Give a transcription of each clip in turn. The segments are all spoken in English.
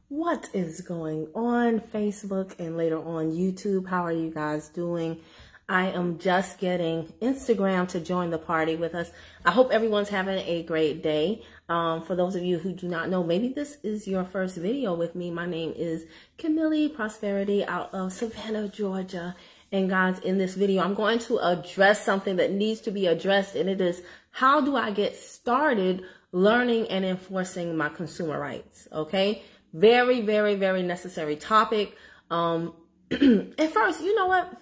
What is going on Facebook and later on YouTube? How are you guys doing? I am just getting Instagram to join the party with us. I hope everyone's having a great day. For those of you who do not know, maybe this is your first video with me. My name is Camille Prosperity out of Savannah, Georgia. And guys, in this video, I'm going to address something that needs to be addressed, and it is, how do I get started learning and enforcing my consumer rights? Okay, very, very, very necessary topic. And first, you know what?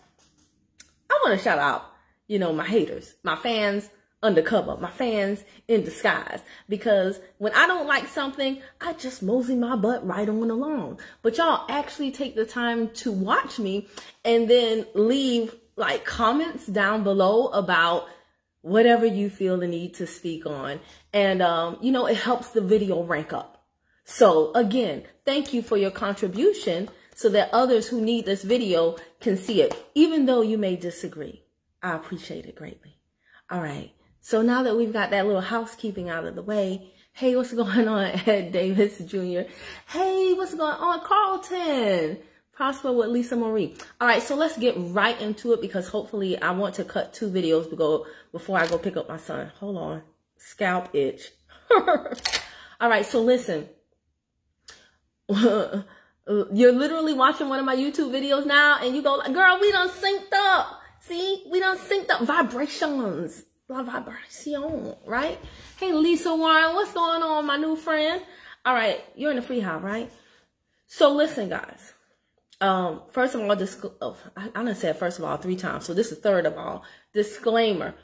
I want to shout out, my haters, my fans undercover, my fans in disguise, because when I don't like something, I just mosey my butt right on along. But y'all actually take the time to watch me and then leave like comments down below about whatever you feel the need to speak on. And, it helps the video rank up. So again, thank you for your contribution so that others who need this video can see it, even though you may disagree. I appreciate it greatly. All right. So now that we've got that little housekeeping out of the way, hey, what's going on, Ed Davis Jr.? Hey, what's going on, Carlton? Prosper with Lisa Marie. All right, so let's get right into it, because hopefully I want to cut 2 videos before I go pick up my son. Hold on. Scalp itch. All right, so listen. You're literally watching one of my YouTube videos now, and you go, girl, we done synced up. See, we done synced up. Vibrations. La vibration, right? Hey, Lisa Warren, what's going on, my new friend? All right, you're in the free house, right? So listen, guys. First of all, I done said first of all 3 times, so this is third of all. Disclaimer.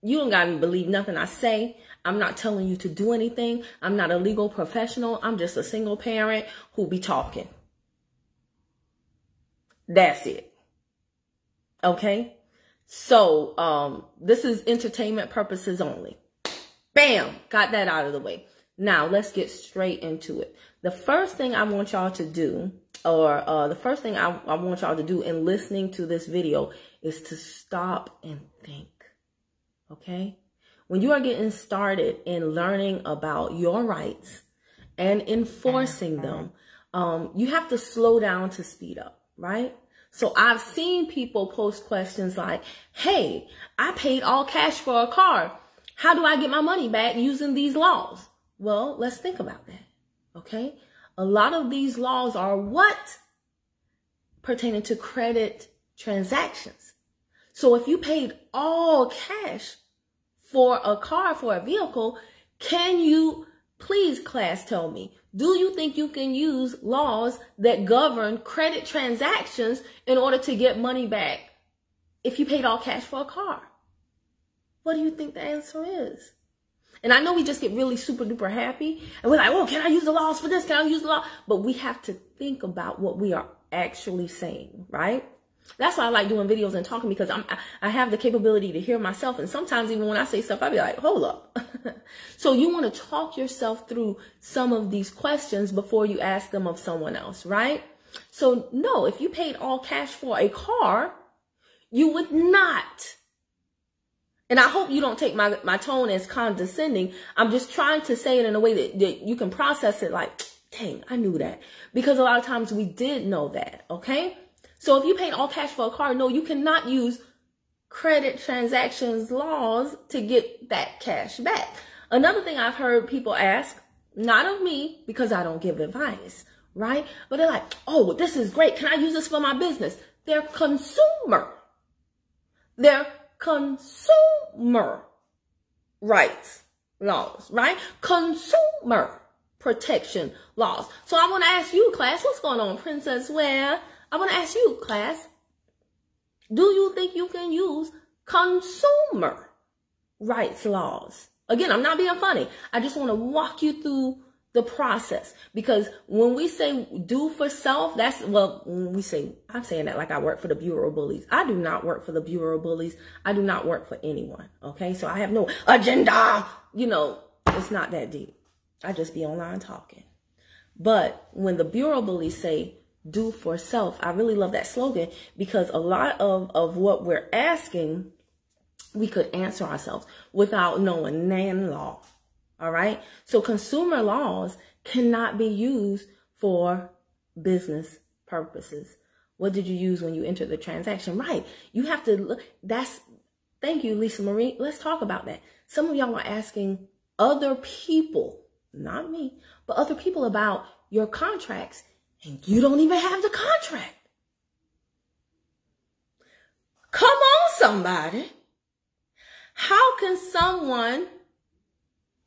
You don't gotta believe nothing I say. I'm not telling you to do anything. I'm not a legal professional. I'm just a single parent who be talking. That's it. Okay? So, this is entertainment purposes only. Bam! Got that out of the way. Now, let's get straight into it. The first thing I want y'all to do, or the first thing I want y'all to do in listening to this video, is to stop and think. Okay? When you are getting started in learning about your rights and enforcing them, you have to slow down to speed up, right? So I've seen people post questions like, hey, I paid all cash for a car. How do I get my money back using these laws? Well, let's think about that, okay? A lot of these laws are what? Pertaining to credit transactions. So if you paid all cash for a car, for a vehicle, can you, please class tell me, do you think you can use laws that govern credit transactions in order to get money back if you paid all cash for a car? What do you think the answer is? And I know we just get really super duper happy and we're like, oh, can I use the laws for this? Can I use the law? But we have to think about what we are actually saying, right? That's why I like doing videos and talking, because I have the capability to hear myself. And sometimes even when I say stuff, I'll be like, hold up. So you want to talk yourself through some of these questions before you ask them of someone else, right? So no, if you paid all cash for a car, you would not. And I hope you don't take my tone as condescending. I'm just trying to say it in a way that you can process it like, dang, I knew that. Because a lot of times we did know that, okay? So if you paid all cash for a car, no, you cannot use credit transactions laws to get that cash back. Another thing I've heard people ask, not of me, because I don't give advice, right? But they're like, oh, this is great. Can I use this for my business? They're consumer rights laws, right? Consumer protection laws. So I want to ask you, class, what's going on, Princess Ware? I want to ask you, class, do you think you can use consumer rights laws? Again, I'm not being funny. I just want to walk you through the process, because when we say do for self, when we say, I'm saying that like I work for the Bureau of Bullies. I do not work for the Bureau of Bullies. I do not work for anyone. Okay. So I have no agenda. It's not that deep. I just be online talking. But when the Bureau of Bullies say do for self, I really love that slogan, because a lot of what we're asking, we could answer ourselves without knowing nan law. All right. So consumer laws cannot be used for business purposes. What did you use when you entered the transaction? Right. You have to look. Thank you, Lisa Marie. Let's talk about that. Some of y'all are asking other people, not me, but other people about your contracts, and you don't even have the contract. Come on, somebody. How can someone,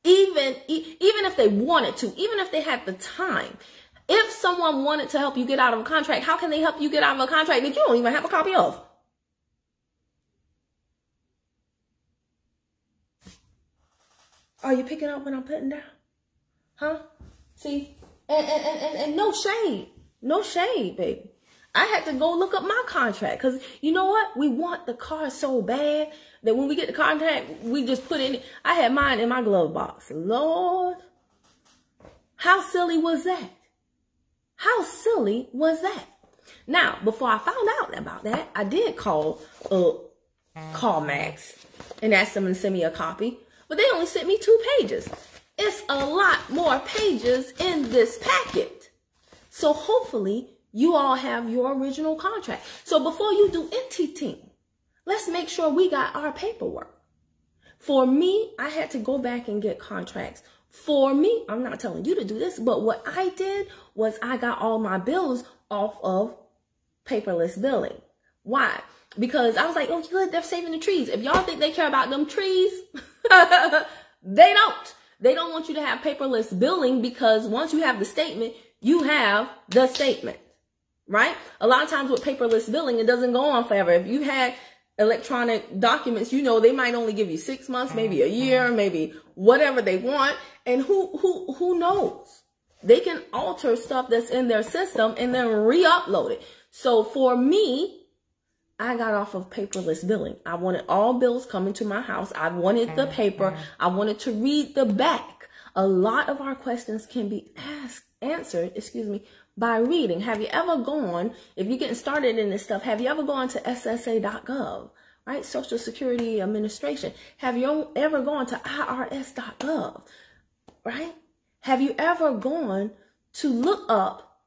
even if they wanted to, even if they had the time, if someone wanted to help you get out of a contract, how can they help you get out of a contract that you don't even have a copy of? Are you picking up what I'm putting down? Huh? See? And no shade, baby. I had to go look up my contract because you know what? We want the car so bad that when we get the contract, we just put it in. I had mine in my glove box. Lord, how silly was that? How silly was that? Now, before I found out about that, I did call Max and asked them to send me a copy, but they only sent me 2 pages. It's a lot more pages in this packet. So hopefully you all have your original contract. So before you do anything, let's make sure we got our paperwork. For me, I had to go back and get contracts. For me, I'm not telling you to do this, but what I did was I got all my bills off of paperless billing. Why? Because I was like, oh, good, they're saving the trees. If y'all think they care about them trees, they don't. They don't want you to have paperless billing because once you have the statement, you have the statement, right? A lot of times with paperless billing, it doesn't go on forever. If you had electronic documents, you know, they might only give you 6 months, maybe a year, maybe whatever they want. And who knows? They can alter stuff that's in their system and then re-upload it. So for me, I got off of paperless billing. I wanted all bills coming to my house. I wanted the paper. I wanted to read the back. A lot of our questions can be answered by reading. Have you ever gone, if you're getting started in this stuff, have you ever gone to SSA.gov, right? Social Security Administration. Have you ever gone to IRS.gov, right? Have you ever gone to look up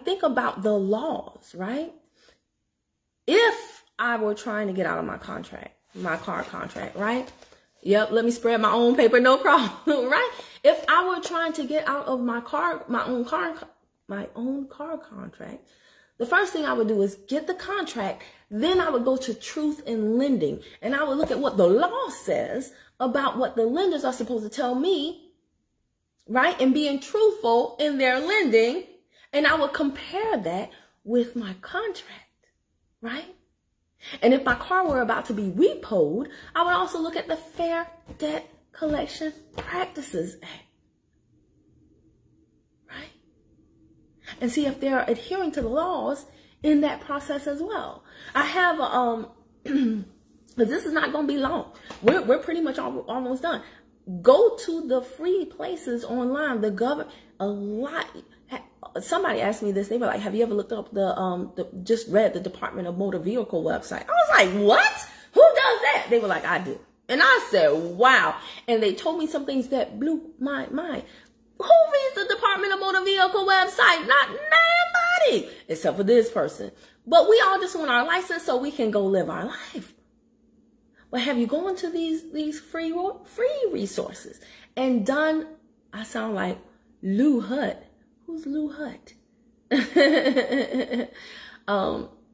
think about the laws, right? If I were trying to get out of my car contract, right? Yep, let me spread my own paper, no problem, right? If I were trying to get out of my own car contract, the first thing I would do is get the contract. Then I would go to Truth in Lending and I would look at what the law says about what the lenders are supposed to tell me, right? And being truthful in their lending. And I would compare that with my contract. Right? And if my car were about to be repoed, I would also look at the Fair Debt Collection Practices Act. Right? And see if they're adhering to the laws in that process as well. I have, but this is not going to be long. We're pretty much almost done. Go to the free places online. The government, a lot. Somebody asked me this. They were like, have you ever looked up just read the Department of Motor Vehicle website? I was like, what? Who does that? They were like, I do. And I said, wow. And they told me some things that blew my mind. Who reads the Department of Motor Vehicle website? Not nobody, except for this person. But we all just want our license so we can go live our life. But have you gone to these free resources and done, I sound like Lou Hutt. Who's Lou Hutt?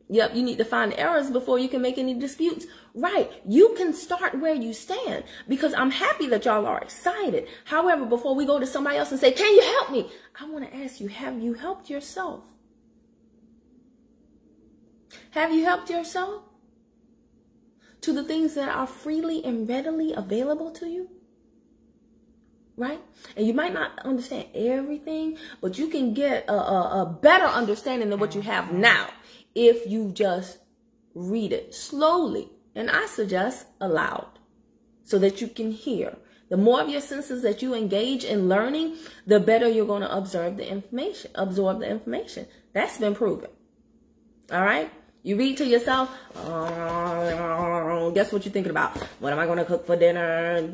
Yep, you need to find errors before you can make any disputes. Right, you can start where you stand because I'm happy that y'all are excited. However, before we go to somebody else and say, can you help me? I want to ask you, have you helped yourself? Have you helped yourself to the things that are freely and readily available to you? Right? And you might not understand everything, but you can get a better understanding than what you have now if you just read it slowly. And I suggest aloud so that you can hear. The more of your senses that you engage in learning, the better you're going to absorb the information. That's been proven. All right? You read to yourself, guess what you're thinking about? What am I going to cook for dinner?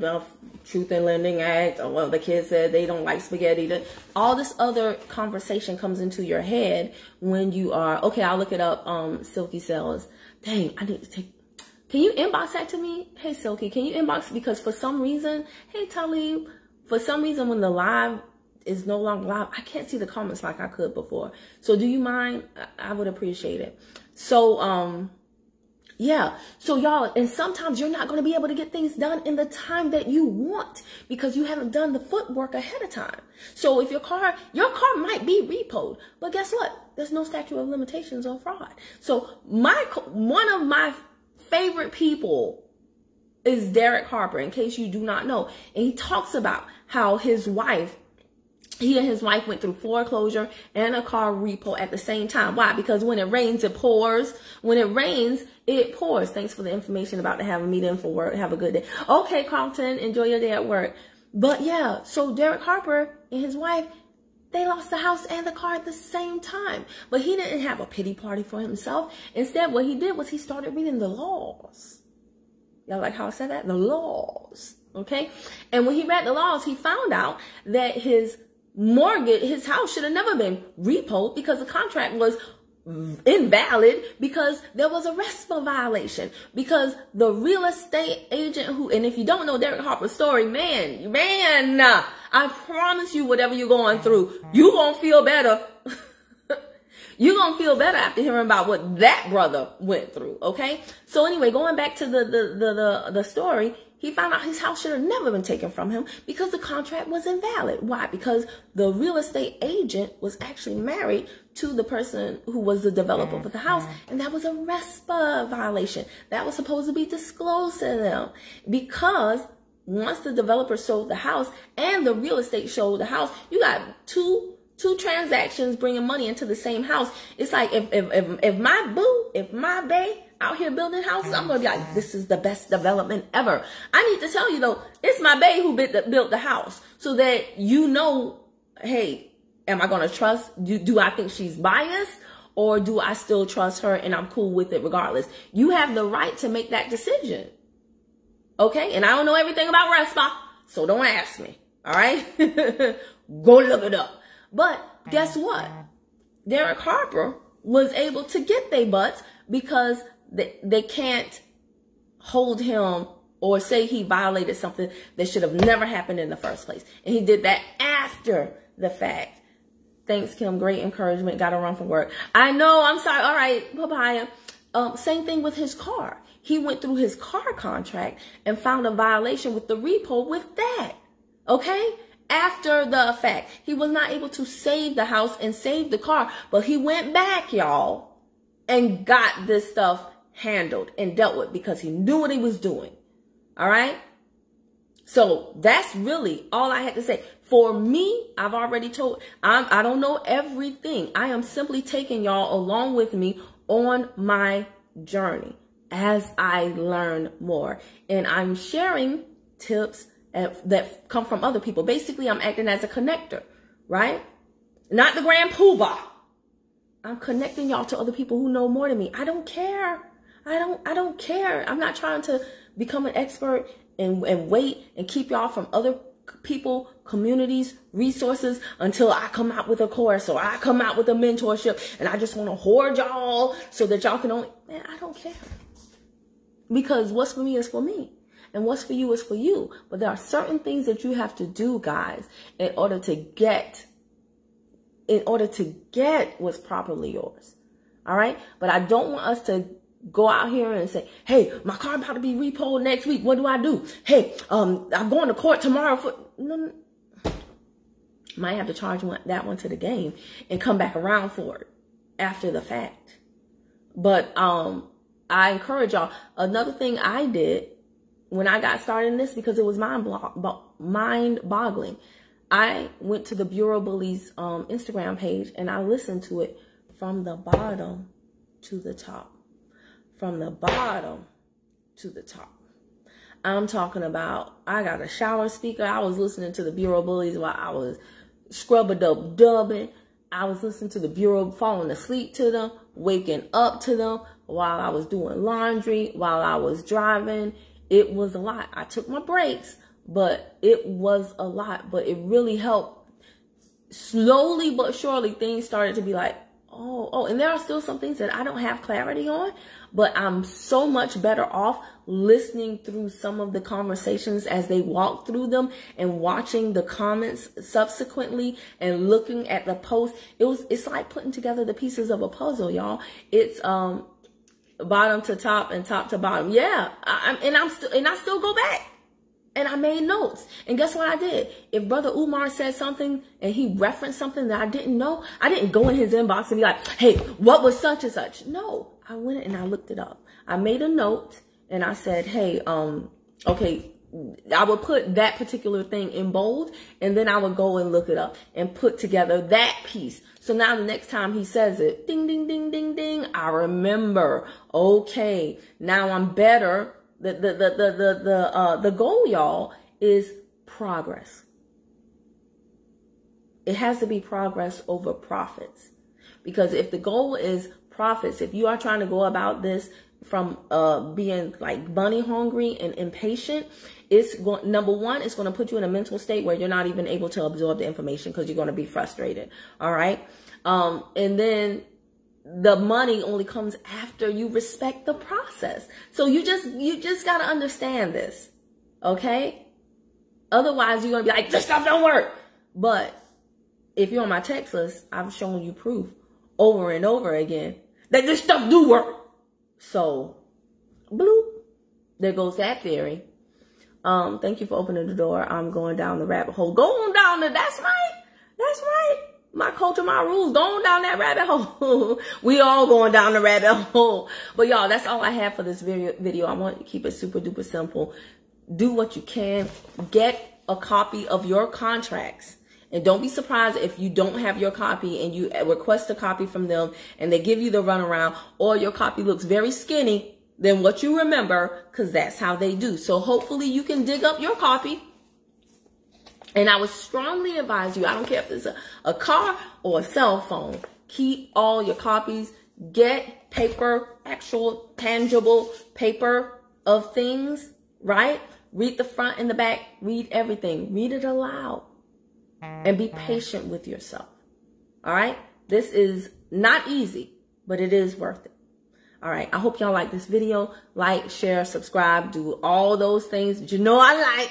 Truth in Lending Act. Or, well, the kids said they don't like spaghetti. All this other conversation comes into your head when you are, okay, I'll look it up. Silky Sells. Dang, I need to take, can you inbox that to me? Hey, Silky, can you inbox? Because for some reason, hey, Talib, for some reason when the live is no longer live, I can't see the comments like I could before. So do you mind? I would appreciate it. So, yeah. So y'all, and sometimes you're not going to be able to get things done in the time that you want because you haven't done the footwork ahead of time. So if your car might be repoed, but guess what? There's no statute of limitations on fraud. So one of my favorite people is Derek Harper, in case you do not know. And he talks about how he and his wife went through foreclosure and a car repo at the same time. Why? Because when it rains, it pours. When it rains, it pours. Thanks for the information about to have a meeting for work. Have a good day. Okay, Carlton, enjoy your day at work. But yeah, so Derek Harper and his wife, they lost the house and the car at the same time. But he didn't have a pity party for himself. Instead, what he did was he started reading the laws. Y'all like how I said that? The laws. Okay? And when he read the laws, he found out that his house should have never been repoed because the contract was invalid because there was a RESPA violation. Because the real estate agent and if you don't know Derek Harper's story, man, I promise you, whatever you're going through, you're going to feel better. You're going to feel better after hearing about what that brother went through. Okay. So anyway, going back to the story, he found out his house should have never been taken from him because the contract was invalid. Why? Because the real estate agent was actually married to the person who was the developer for the house. And that was a RESPA violation. That was supposed to be disclosed to them. Because once the developer sold the house and the real estate sold the house, you got two transactions bringing money into the same house. It's like if my bae out here building houses, I'm going to be like, this is the best development ever. I need to tell you though, it's my bae who built the house so that you know, hey, am I going to trust? Do I think she's biased or do I still trust her and I'm cool with it regardless? You have the right to make that decision. Okay. And I don't know everything about RESPA, so don't ask me. All right. Go look it up. But guess what? Derek Harper was able to get their butts because they can't hold him or say he violated something that should have never happened in the first place. And he did that after the fact. Thanks, Kim. Great encouragement. Got to run for work. I know. I'm sorry. All right. Papaya. Same thing with his car. He went through his car contract and found a violation with the repo with that. Okay? After the fact. He was not able to save the house and save the car. But he went back, y'all, and got this stuff handled and dealt with because he knew what he was doing. All right. So that's really all I had to say. For me, I've already told, I don't know everything. I am simply taking y'all along with me on my journey as I learn more. And I'm sharing tips that come from other people. Basically, I'm acting as a connector, right? Not the grand poobah. I'm connecting y'all to other people who know more than me. I don't care. I don't care. I'm not trying to become an expert and wait and keep y'all from other people, communities, resources until I come out with a course or I come out with a mentorship and I just want to hoard y'all so that y'all can only, man, I don't care. Because what's for me is for me. And what's for you is for you. But there are certain things that you have to do, guys, in order to get what's properly yours. All right. But I don't want us to go out here and say, hey, my car about to be repoed next week. What do I do? Hey, I'm going to court tomorrow for, no. Might have to charge that one to the game and come back around for it after the fact. But, I encourage y'all. Another thing I did when I got started in this, because it was mind-boggling, I went to the Bureau Bullies Instagram page and I listened to it from the bottom to the top. From the bottom to the top. I'm talking about, I got a shower speaker. I was listening to the Bureau Bullies while I was scrub-a-dub-dubbing. I was listening to the Bureau, falling asleep to them, waking up to them, while I was doing laundry, while I was driving. It was a lot. I took my breaks, but it was a lot. But it really helped. Slowly but surely, things started to be like, oh, and there are still some things that I don't have clarity on, but I'm so much better off listening through some of the conversations as they walk through them and watching the comments subsequently and looking at the post. It's like putting together the pieces of a puzzle, y'all. It's bottom to top and top to bottom. Yeah, I still go back. And I made notes. And guess what I did? If Brother Umar said something and he referenced something that I didn't know, I didn't go in his inbox and be like, hey, what was such and such? No, I went and I looked it up. I made a note and I said, hey, okay, I would put that particular thing in bold and then I would go and look it up and put together that piece. So now the next time he says it, ding, ding, ding, ding, ding, I remember, okay, now I'm better. The goal, y'all, is progress. It has to be progress over profits. Because if the goal is profits, if you are trying to go about this from being like money hungry and impatient, number one, it's going to put you in a mental state where you're not even able to absorb the information because you're going to be frustrated. All right. And then the money only comes after you respect the process. So you just got to understand this. Okay. Otherwise you're going to be like, this stuff don't work. But if you're on my text list, I've shown you proof over and over again that this stuff do work. So bloop, there goes that theory. Thank you for opening the door. I'm going down the rabbit hole. Going down the, that's right. That's right. My culture, my rules, going down that rabbit hole. We all going down the rabbit hole. But y'all, that's all I have for this video. I want to keep it super duper simple. Do what you can. Get a copy of your contracts. And don't be surprised if you don't have your copy and you request a copy from them and they give you the runaround, or your copy looks very skinny than what you remember, because that's how they do. So hopefully you can dig up your copy. And I would strongly advise you, I don't care if it's a car or a cell phone, keep all your copies. Get paper, actual tangible paper of things, right? Read the front and the back. Read everything. Read it aloud. And be patient with yourself. All right? This is not easy, but it is worth it. All right. I hope y'all like this video. Like, share, subscribe, do all those things that you know I like.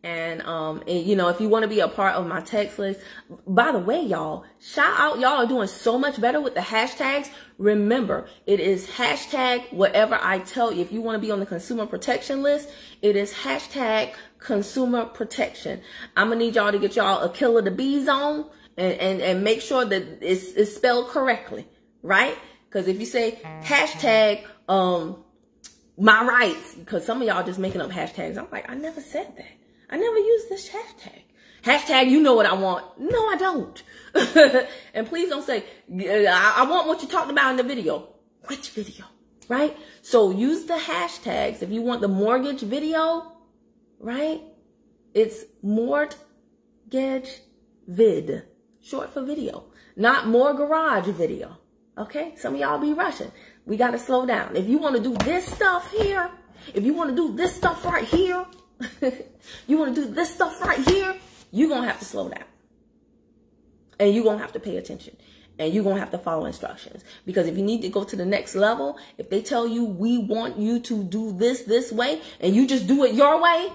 And you know, if you want to be a part of my text list, by the way, y'all, shout out, y'all are doing so much better with the hashtags. Remember, it is hashtag whatever I tell you. If you want to be on the consumer protection list, it is hashtag consumer protection. I'm gonna need y'all to get y'all a killer the bees on and make sure that it's spelled correctly, right? Because if you say hashtag my rights, because some of y'all just making up hashtags. I'm like, I never said that. I never used this hashtag. Hashtag, you know what I want. No, I don't. And please don't say, I want what you talked about in the video. Which video? Right? So use the hashtags. If you want the mortgage video, right? It's mortgage vid. Short for video. Not more garage video. Okay? Some of y'all be rushing. We got to slow down. If you want to do this stuff here, if you want to do this stuff right here, you want to do this stuff right here, you're going to have to slow down. And you're going to have to pay attention. And you're going to have to follow instructions. Because if you need to go to the next level, if they tell you, we want you to do this way, and you just do it your way,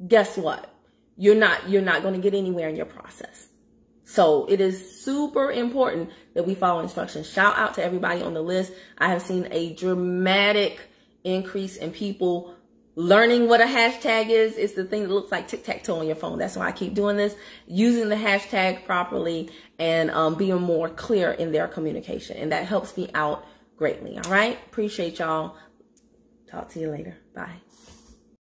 guess what? You're not going to get anywhere in your process. So it is super important that we follow instructions. Shout out to everybody on the list. I have seen a dramatic increase in people learning what a hashtag is. It's the thing that looks like tic-tac-toe on your phone. That's why I keep doing this. Using the hashtag properly and being more clear in their communication. And that helps me out greatly. All right? Appreciate y'all. Talk to you later. Bye.